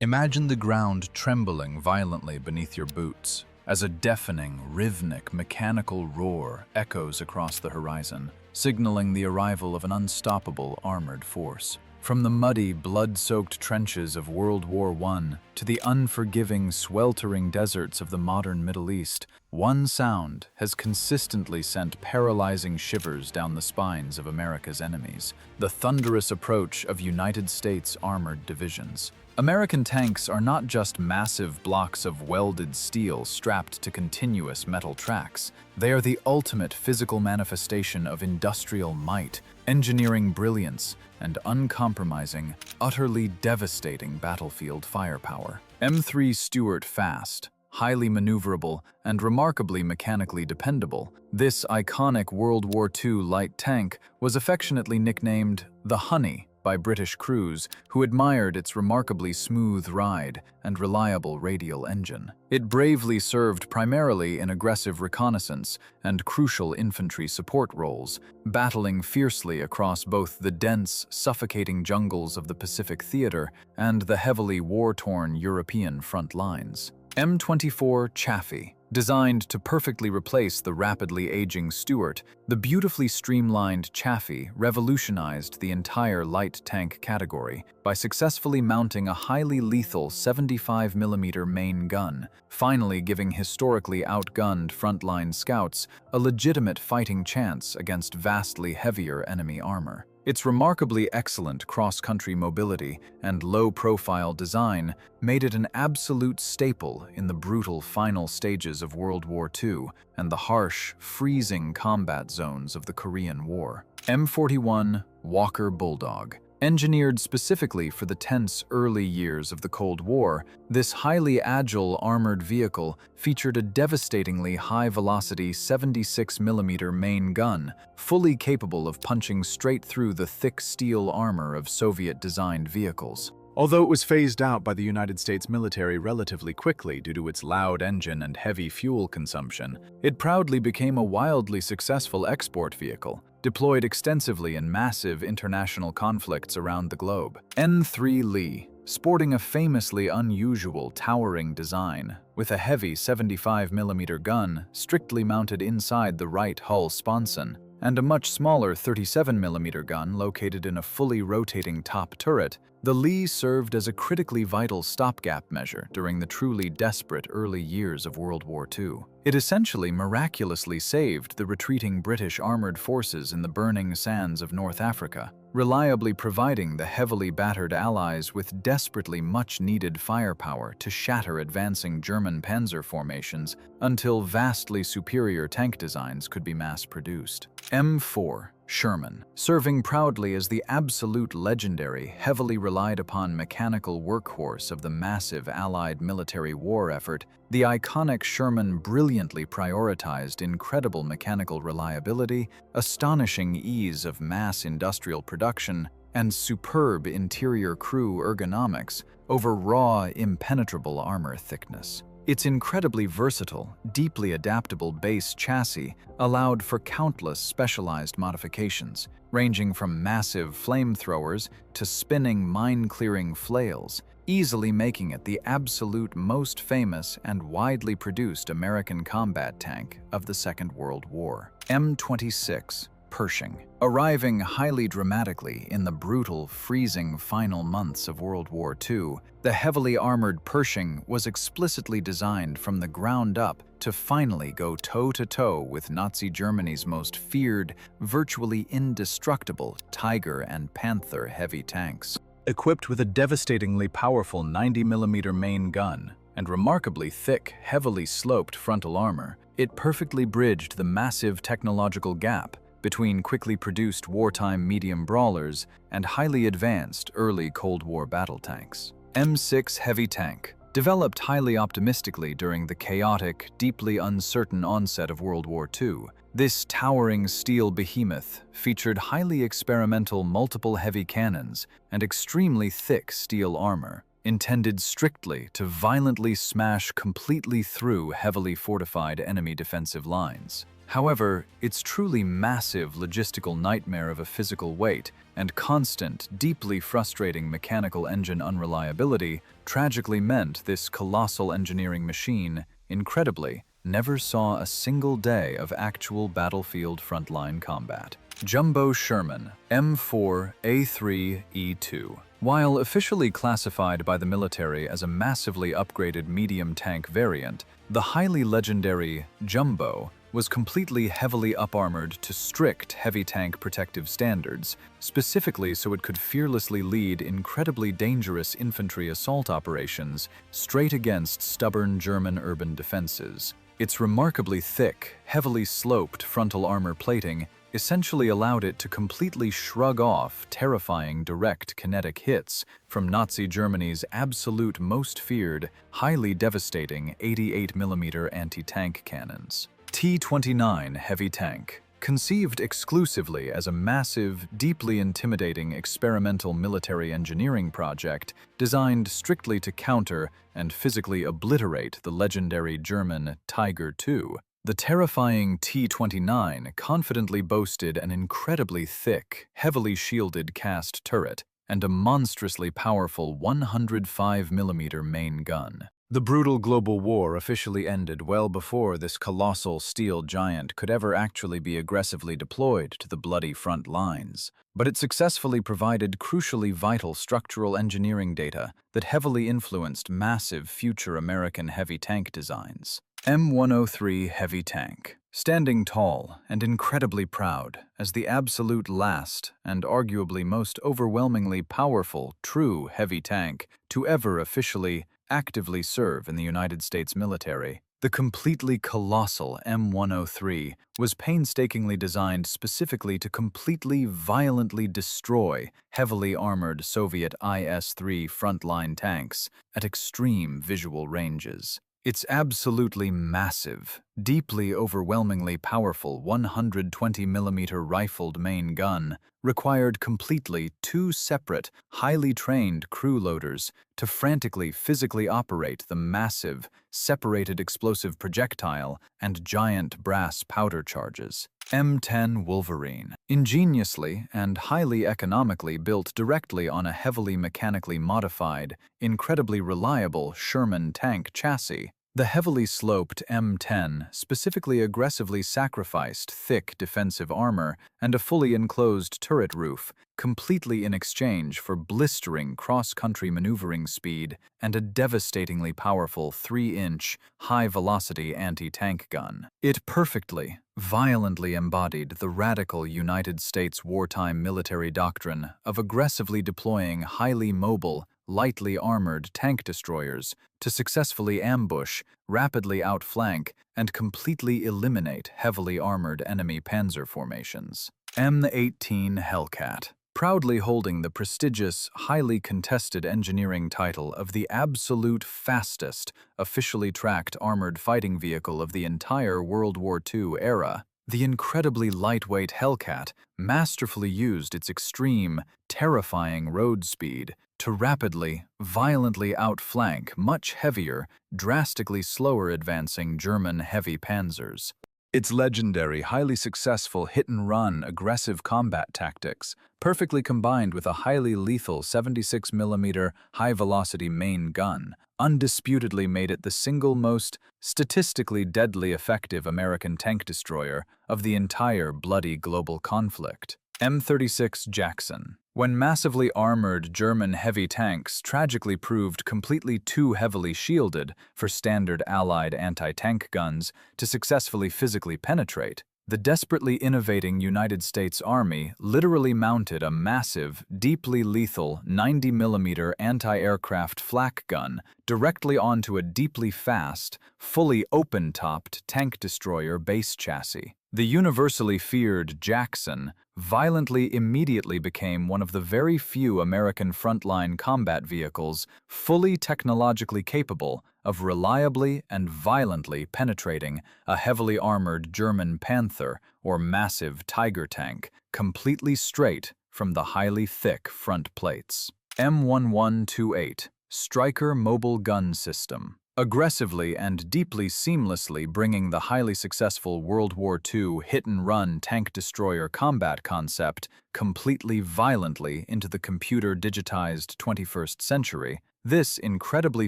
Imagine the ground trembling violently beneath your boots as a deafening, rhythmic, mechanical roar echoes across the horizon, signaling the arrival of an unstoppable armored force. From the muddy, blood-soaked trenches of World War I to the unforgiving, sweltering deserts of the modern Middle East, one sound has consistently sent paralyzing shivers down the spines of America's enemies: the thunderous approach of United States armored divisions. American tanks are not just massive blocks of welded steel strapped to continuous metal tracks. They are the ultimate physical manifestation of industrial might, engineering brilliance, and uncompromising, utterly devastating battlefield firepower. M3 Stuart fast, highly maneuverable, and remarkably mechanically dependable, this iconic World War II light tank was affectionately nicknamed the Honey by British crews who admired its remarkably smooth ride and reliable radial engine. It bravely served primarily in aggressive reconnaissance and crucial infantry support roles, battling fiercely across both the dense, suffocating jungles of the Pacific Theater and the heavily war-torn European front lines. M24 Chaffee. Designed to perfectly replace the rapidly aging Stuart, the beautifully streamlined Chaffee revolutionized the entire light tank category by successfully mounting a highly lethal 75mm main gun, finally giving historically outgunned frontline scouts a legitimate fighting chance against vastly heavier enemy armor. Its remarkably excellent cross-country mobility and low-profile design made it an absolute staple in the brutal final stages of World War II and the harsh, freezing combat zones of the Korean War. M41 Walker Bulldog. Engineered specifically for the tense early years of the Cold War, this highly agile armored vehicle featured a devastatingly high-velocity 76mm main gun, fully capable of punching straight through the thick steel armor of Soviet-designed vehicles. Although it was phased out by the United States military relatively quickly due to its loud engine and heavy fuel consumption, it proudly became a wildly successful export vehicle, deployed extensively in massive international conflicts around the globe. N3 Lee, sporting a famously unusual towering design, with a heavy 75mm gun strictly mounted inside the right hull sponson, and a much smaller 37mm gun located in a fully rotating top turret, the Lee served as a critically vital stopgap measure during the truly desperate early years of World War II. It essentially miraculously saved the retreating British armored forces in the burning sands of North Africa, reliably providing the heavily battered Allies with desperately much-needed firepower to shatter advancing German panzer formations until vastly superior tank designs could be mass-produced. M4 Sherman. Serving proudly as the absolute legendary, heavily relied upon mechanical workhorse of the massive Allied military war effort, the iconic Sherman brilliantly prioritized incredible mechanical reliability, astonishing ease of mass industrial production, and superb interior crew ergonomics over raw, impenetrable armor thickness. Its incredibly versatile, deeply adaptable base chassis allowed for countless specialized modifications, ranging from massive flamethrowers to spinning mine-clearing flails, easily making it the absolute most famous and widely produced American combat tank of the Second World War. M26 Pershing. Arriving highly dramatically in the brutal, freezing final months of World War II, the heavily armored Pershing was explicitly designed from the ground up to finally go toe-to-toe with Nazi Germany's most feared, virtually indestructible Tiger and Panther heavy tanks. Equipped with a devastatingly powerful 90mm main gun and remarkably thick, heavily sloped frontal armor, it perfectly bridged the massive technological gap between quickly produced wartime medium brawlers and highly advanced early Cold War battle tanks. M6 Heavy Tank. Developed highly optimistically during the chaotic, deeply uncertain onset of World War II, this towering steel behemoth featured highly experimental multiple heavy cannons and extremely thick steel armor, intended strictly to violently smash completely through heavily fortified enemy defensive lines. However, its truly massive logistical nightmare of a physical weight and constant, deeply frustrating mechanical engine unreliability tragically meant this colossal engineering machine, incredibly, never saw a single day of actual battlefield frontline combat. Jumbo Sherman M4A3E2. While officially classified by the military as a massively upgraded medium tank variant, the highly legendary Jumbo was completely heavily up-armored to strict heavy tank protective standards, specifically so it could fearlessly lead incredibly dangerous infantry assault operations straight against stubborn German urban defenses. Its remarkably thick, heavily sloped frontal armor plating essentially allowed it to completely shrug off terrifying direct kinetic hits from Nazi Germany's absolute most feared, highly devastating 88mm anti-tank cannons. T29 Heavy Tank. Conceived exclusively as a massive, deeply intimidating experimental military engineering project designed strictly to counter and physically obliterate the legendary German Tiger II, the terrifying T29 confidently boasted an incredibly thick, heavily shielded cast turret and a monstrously powerful 105mm main gun. The brutal global war officially ended well before this colossal steel giant could ever actually be aggressively deployed to the bloody front lines, but it successfully provided crucially vital structural engineering data that heavily influenced massive future American heavy tank designs. M103 Heavy Tank. Standing tall and incredibly proud as the absolute last and arguably most overwhelmingly powerful true heavy tank to ever officially actively serve in the United States military, the completely colossal M103 was painstakingly designed specifically to completely violently destroy heavily armored Soviet IS-3 frontline tanks at extreme visual ranges. Its absolutely massive, deeply overwhelmingly powerful 120mm rifled main gun required completely two separate, highly trained crew loaders to frantically physically operate the massive, separated explosive projectile and giant brass powder charges. M10 Wolverine. Ingeniously and highly economically built directly on a heavily mechanically modified, incredibly reliable Sherman tank chassis, the heavily sloped M10 specifically aggressively sacrificed thick defensive armor and a fully enclosed turret roof, completely in exchange for blistering cross-country maneuvering speed and a devastatingly powerful 3-inch, high-velocity anti-tank gun. It perfectly, violently embodied the radical United States wartime military doctrine of aggressively deploying highly mobile, lightly armored tank destroyers to successfully ambush, rapidly outflank, and completely eliminate heavily armored enemy panzer formations. M18 Hellcat. Proudly holding the prestigious, highly contested engineering title of the absolute fastest, officially tracked armored fighting vehicle of the entire World War II era, the incredibly lightweight Hellcat masterfully used its extreme, terrifying road speed to rapidly, violently outflank much heavier, drastically slower advancing German heavy panzers. Its legendary, highly successful hit-and-run aggressive combat tactics, perfectly combined with a highly lethal 76mm high-velocity main gun, undisputedly made it the single most statistically deadly effective American tank destroyer of the entire bloody global conflict. M36 Jackson. When massively armored German heavy tanks tragically proved completely too heavily shielded for standard Allied anti-tank guns to successfully physically penetrate, the desperately innovating United States Army literally mounted a massive, deeply lethal 90mm anti-aircraft flak gun directly onto a deeply fast, fully open-topped tank destroyer base chassis. The universally feared Jackson violently immediately became one of the very few American frontline combat vehicles fully technologically capable of reliably and violently penetrating a heavily armored German Panther or massive Tiger tank completely straight from the highly thick front plates. M1128 Stryker Mobile Gun System. aggressively and deeply seamlessly bringing the highly successful World War II hit-and-run tank destroyer combat concept completely violently into the computer-digitized 21st century. This incredibly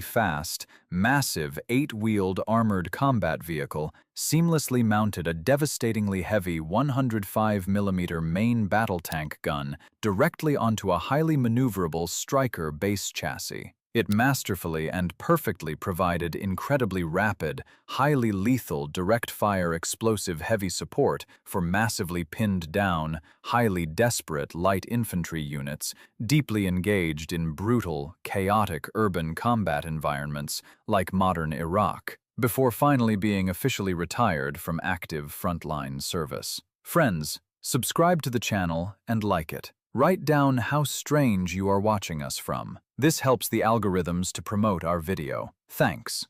fast, massive, 8-wheeled armored combat vehicle seamlessly mounted a devastatingly heavy 105mm main battle tank gun directly onto a highly maneuverable Stryker base chassis. It masterfully and perfectly provided incredibly rapid, highly lethal direct-fire explosive heavy support for massively pinned down, highly desperate light infantry units deeply engaged in brutal, chaotic urban combat environments like modern Iraq, before finally being officially retired from active frontline service. Friends, subscribe to the channel and like it. Write down how strange you are watching us from. This helps the algorithms to promote our video. Thanks.